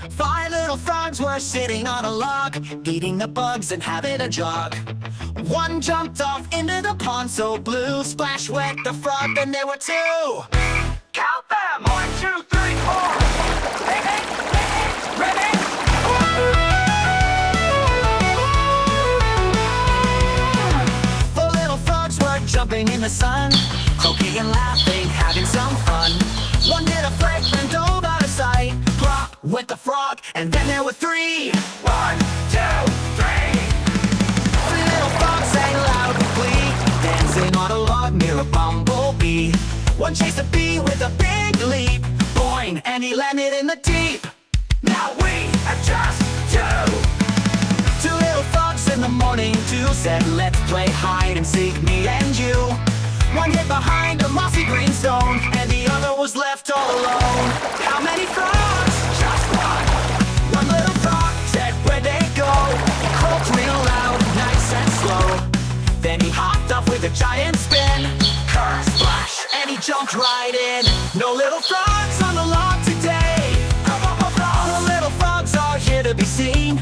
Five little frogs were sitting on a log, eating the bugs and having a jog. One jumped off into the pond so blue, splash wet the frog, then there were two. Count them! 1, 2, 3, 4. Ready? Ready? The little frogs were jumping in the sun, croaking and laughing, having some fun. One did a flip and dove out of sight. Plop went the frog, and then there were three. 1, 2, 3. Three little frogs sang loud with glee, dancing on a log near a bumblebee. One chased a bee with a big leap, boing, and he landed in the deep. Now we have just two little frogs in the morning dew said, let's play hide and seek, me and you. One hid behind a mossy green stone, and the other was left all alone. How many frogs? Just one. One little frog said, where'd they go? He croaked real loud, nice and slow. Then he hopped off with a giant spin, curse, splash, and he jumped right in. No little frogs on the log today. All the little frogs are here to be seen,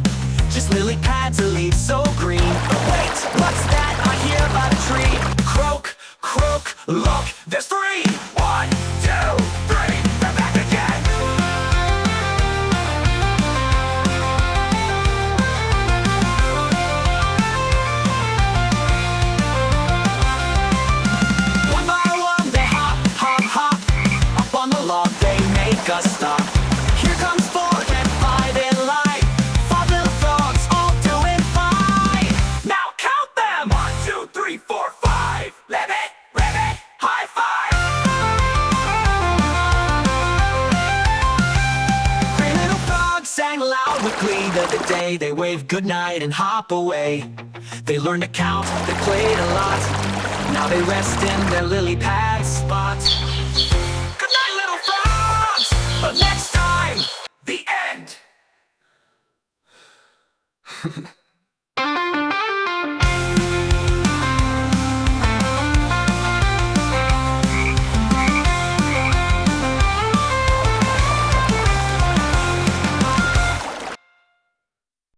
just lily pads of leaves so green. Wait, what's that I hear by the tree? Croak, croak, look, there's three. 1, 2, 3, they're back again. One by one they hop, hop, hop. Up on the log they make us stop. Here comes 4 and 5 in line. 5 little frogs all doing fine. Now count them! 1, 2, 3, 4, 5. Ribbit, ribbit, high five. 3 little frogs sang loud with glee the day they waved goodnight and hop away. They learned to count, they played a lot. Now they rest in their lily pad spot. Good night, little frogs! But next time, the end.